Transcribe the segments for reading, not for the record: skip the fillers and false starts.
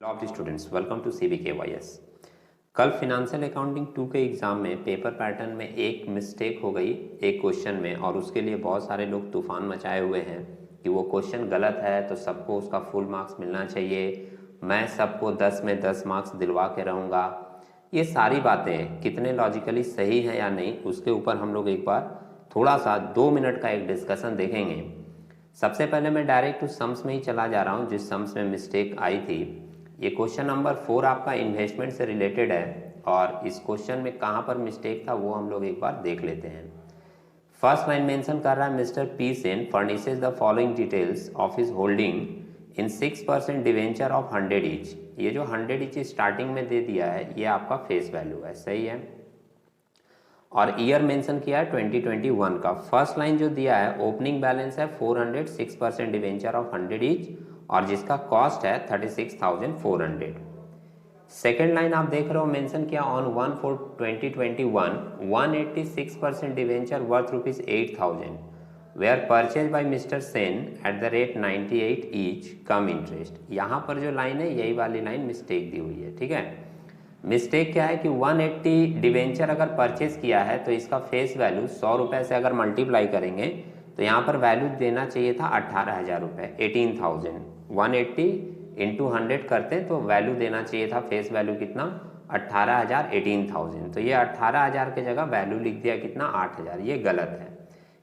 Of the students welcome to CBKYS। कल financial accounting 2 के exam में पेपर पैटर्न में एक मिस्टेक हो गई एक क्वेश्चन में, और उसके लिए बहुत सारे लोग तूफान मचाए हुए हैं कि वो क्वेश्चन गलत है तो सबको उसका फुल मार्क्स मिलना चाहिए, मैं सबको 10 में 10 मार्क्स दिलवा के रहूँगा। ये सारी बातें कितने लॉजिकली सही हैं या नहीं, उसके ऊपर हम लोग एक बार थोड़ा सा 2 मिनट का एक डिस्कशन देखेंगे। सबसे पहले मैं डायरेक्ट उस सम्स में ही चला जा रहा हूँ जिस सम्स में मिस्टेक आई थी। ये क्वेश्चन नंबर 4 आपका इन्वेस्टमेंट से रिलेटेड है, और इस क्वेश्चन में कहाँ पर मिस्टेक था वो हम लोग एक बार देख लेते हैं। फर्स्ट लाइन मेंशन कर रहा है mister P Sen furnishes the following details of his holding in 6% debenture of 100 each. ये जो 100 ईच स्टार्टिंग में दे दिया है ये आपका फेस वैल्यू है, सही है। और ईयर मेंशन किया है 2021 का। फर्स्ट लाइन जो दिया है ओपनिंग बैलेंस है 400, 6% डिवेंचर ऑफ 100 ईच, और जिसका कॉस्ट है 36,400। सेकेंड लाइन आप देख रहे हो मेंशन किया on 1/4/2021 186% debenture worth ₹8,000 were purchase by mister Sen at the rate 98 each cum interest. यहाँ पर जो लाइन है यही वाली लाइन मिस्टेक दी हुई है, ठीक है। मिस्टेक क्या है कि 180 डिवेंचर अगर परचेज किया है तो इसका फेस वैल्यू 100 रुपये से अगर मल्टीप्लाई करेंगे तो यहाँ पर वैल्यू देना चाहिए था 18,000 रुपये, 18,000। 180 इंटू 100 करते हैं तो वैल्यू देना चाहिए था फेस वैल्यू कितना, 18,000, 18,000। तो ये 18,000 के जगह वैल्यू लिख दिया कितना, 8,000। ये गलत है।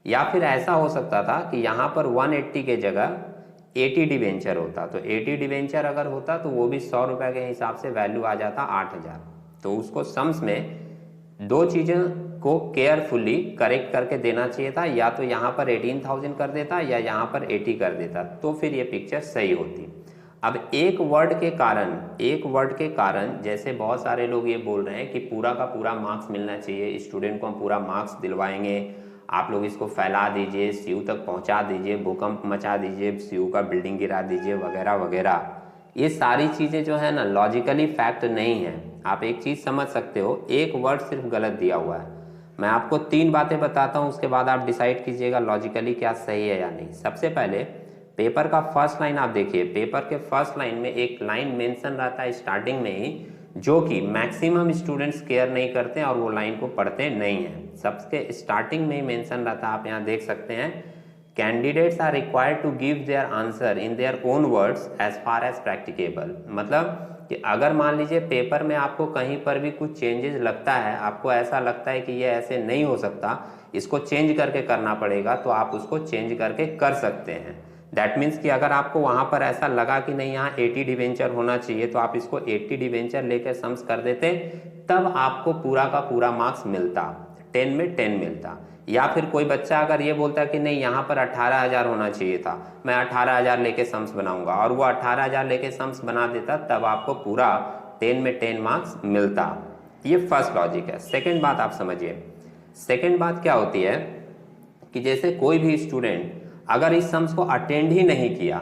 या फिर ऐसा हो सकता था कि यहाँ पर 180 के जगह 80 डिवेंचर होता, तो 80 डिवेंचर अगर होता तो वो भी 100 रुपये के हिसाब से वैल्यू आ जाता 8,000। तो उसको सम्स में दो चीज़ों को केयरफुली करेक्ट करके देना चाहिए था, या तो यहाँ पर 18,000 कर देता या यहाँ पर 80 कर देता, तो फिर ये पिक्चर सही होती। अब एक वर्ड के कारण जैसे बहुत सारे लोग ये बोल रहे हैं कि पूरा का पूरा मार्क्स मिलना चाहिए, स्टूडेंट को हम पूरा मार्क्स दिलवाएंगे, आप लोग इसको फैला दीजिए, सीयू तक पहुंचा दीजिए, भूकंप मचा दीजिए, सीयू का बिल्डिंग गिरा दीजिए, वगैरह वगैरह। ये सारी चीज़ें जो है ना लॉजिकली फैक्ट नहीं है। आप एक चीज़ समझ सकते हो, एक वर्ड सिर्फ गलत दिया हुआ है। मैं आपको 3 बातें बताता हूँ, उसके बाद आप डिसाइड कीजिएगा लॉजिकली क्या सही है या नहीं। सबसे पहले पेपर का फर्स्ट लाइन आप देखिए, पेपर के फर्स्ट लाइन में एक लाइन मेंशन रहता है स्टार्टिंग में ही, जो कि मैक्सिमम स्टूडेंट्स केयर नहीं करते हैं और वो लाइन को पढ़ते नहीं हैं। सबसे स्टार्टिंग में ही मेंशन रहता है, आप यहाँ देख सकते हैं, candidates are required to give their answer in their own words as far as practicable. मतलब कि अगर मान लीजिए पेपर में आपको कहीं पर भी कुछ चेंजेस लगता है, आपको ऐसा लगता है कि ये ऐसे नहीं हो सकता, इसको चेंज करके करना पड़ेगा, तो आप उसको चेंज करके कर सकते हैं। दैट मीन्स कि अगर आपको वहाँ पर ऐसा लगा कि नहीं यहाँ 80 डिवेंचर होना चाहिए तो आप इसको 80 डिवेंचर लेकर सम्स कर देते, तब आपको पूरा का पूरा मार्क्स मिलता, 10 में 10 मिलता। या फिर कोई बच्चा अगर ये बोलता कि नहीं यहाँ पर 18,000 होना चाहिए था, मैं 18,000 लेके सम्स बनाऊंगा, और वो 18,000 लेके सम्स बना देता, तब आपको पूरा 10 में 10 मार्क्स मिलता। ये फर्स्ट लॉजिक है। सेकेंड बात आप समझिए, सेकेंड बात क्या होती है कि जैसे कोई भी स्टूडेंट अगर इस सम्स को अटेंड ही नहीं किया,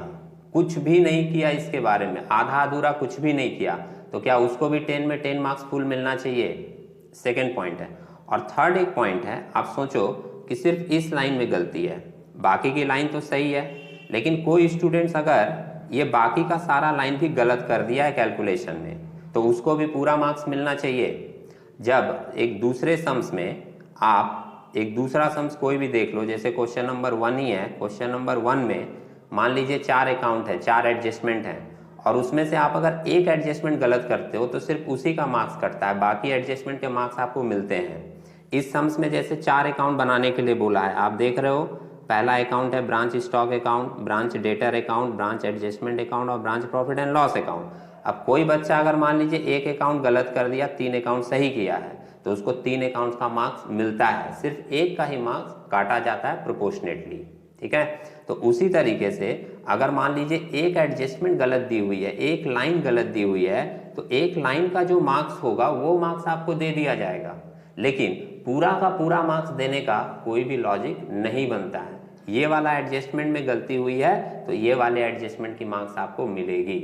कुछ भी नहीं किया, इसके बारे में आधा अधूरा कुछ भी नहीं किया, तो क्या उसको भी 10 में 10 मार्क्स फुल मिलना चाहिए? सेकेंड पॉइंट है। और थर्ड एक पॉइंट है, आप सोचो कि सिर्फ इस लाइन में गलती है, बाकी की लाइन तो सही है, लेकिन कोई स्टूडेंट्स अगर ये बाकी का सारा लाइन भी गलत कर दिया है कैलकुलेशन में, तो उसको भी पूरा मार्क्स मिलना चाहिए। जब एक दूसरे सम्स में आप एक दूसरा सम्स कोई भी देख लो, जैसे क्वेश्चन नंबर 1 ही है, क्वेश्चन नंबर 1 में मान लीजिए 4 अकाउंट है, 4 एडजस्टमेंट है, और उसमें से आप अगर एक एडजस्टमेंट गलत करते हो तो सिर्फ उसी का मार्क्स कटता है, बाकी एडजस्टमेंट के मार्क्स आपको मिलते हैं। इस सम्स में जैसे 4 अकाउंट बनाने के लिए बोला है, आप देख रहे हो, पहला अकाउंट है branch stock account, branch debtor account, branch adjustment account और branch profit and loss account. अब कोई बच्चा अगर मान लीजिए एक अकाउंट गलत कर दिया, 3 अकाउंट सही किया है, तो उसको 3 अकाउंट्स का मार्क्स मिलता है, सिर्फ एक का ही मार्क्स काटा जाता है प्रोपोर्शनेटली, ठीक है। तो उसी तरीके से अगर मान लीजिए एक एडजस्टमेंट गलत दी हुई है, एक लाइन गलत दी हुई है, तो एक लाइन का जो मार्क्स होगा वो मार्क्स आपको दे दिया जाएगा, लेकिन पूरा का पूरा मार्क्स देने का कोई भी लॉजिक नहीं बनता है। ये वाला एडजस्टमेंट में गलती हुई है तो ये वाले एडजस्टमेंट की मार्क्स आपको मिलेगी,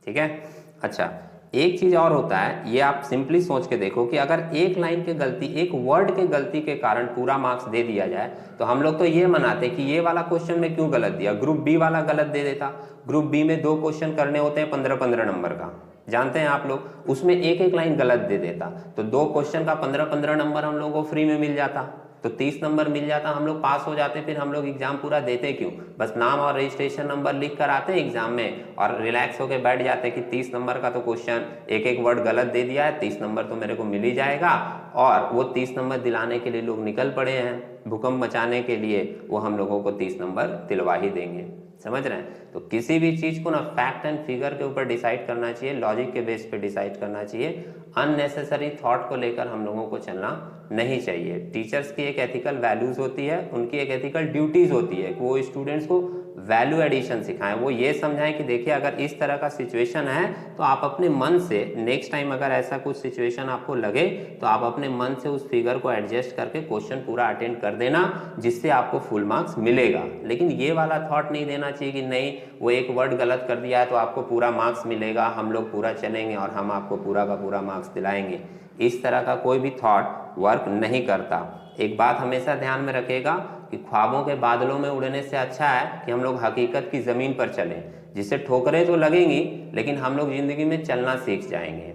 ठीक है। अच्छा, एक चीज और होता है, ये आप सिंपली सोच के देखो कि अगर एक लाइन के गलती, एक वर्ड के गलती के कारण पूरा मार्क्स दे दिया जाए, तो हम लोग तो ये मनाते कि ये वाला क्वेश्चन में क्यों गलत दिया, ग्रुप बी वाला गलत दे देता। ग्रुप बी में 2 क्वेश्चन करने होते हैं 15-15 नंबर का, जानते हैं आप लोग, उसमें एक एक लाइन गलत दे देता, तो 2 क्वेश्चन का 15-15 नंबर हम लोगों को फ्री में मिल जाता, तो 30 नंबर मिल जाता, हम लोग पास हो जाते। फिर हम लोग एग्जाम पूरा देते क्यों, बस नाम और रजिस्ट्रेशन नंबर लिख कर आते हैं एग्जाम में और रिलैक्स होकर बैठ जाते कि 30 नंबर का तो क्वेश्चन एक एक वर्ड गलत दे दिया है, 30 नंबर तो मेरे को मिल ही जाएगा। और वो 30 नंबर दिलाने के लिए लोग निकल पड़े हैं, भूकंप मचाने के लिए, वो हम लोगों को 30 नंबर दिलवा ही देंगे। समझ रहे हैं? तो किसी भी चीज को ना फैक्ट एंड फिगर के ऊपर डिसाइड करना चाहिए, लॉजिक के बेस पे डिसाइड करना चाहिए। अननेसेसरी थॉट को लेकर हम लोगों को चलना नहीं चाहिए। टीचर्स की एक एथिकल वैल्यूज होती है, उनकी एक एथिकल ड्यूटीज होती है कि वो स्टूडेंट्स को वैल्यू एडिशन सिखाएं, वो ये समझाएं कि देखिए अगर इस तरह का सिचुएशन है तो आप अपने मन से नेक्स्ट टाइम अगर ऐसा कुछ सिचुएशन आपको लगे तो आप अपने मन से उस फिगर को एडजस्ट करके क्वेश्चन पूरा अटेंड कर देना, जिससे आपको फुल मार्क्स मिलेगा। लेकिन ये वाला थॉट नहीं देना चाहिए कि नहीं वो एक वर्ड गलत कर दिया है तो आपको पूरा मार्क्स मिलेगा, हम लोग पूरा चलेंगे और हम आपको पूरा का पूरा मार्क्स दिलाएंगे। इस तरह का कोई भी थॉट वर्क नहीं करता। एक बात हमेशा ध्यान में रखिएगा कि ख्वाबों के बादलों में उड़ने से अच्छा है कि हम लोग हकीकत की ज़मीन पर चलें, जिससे ठोकरें तो लगेंगी लेकिन हम लोग ज़िंदगी में चलना सीख जाएंगे।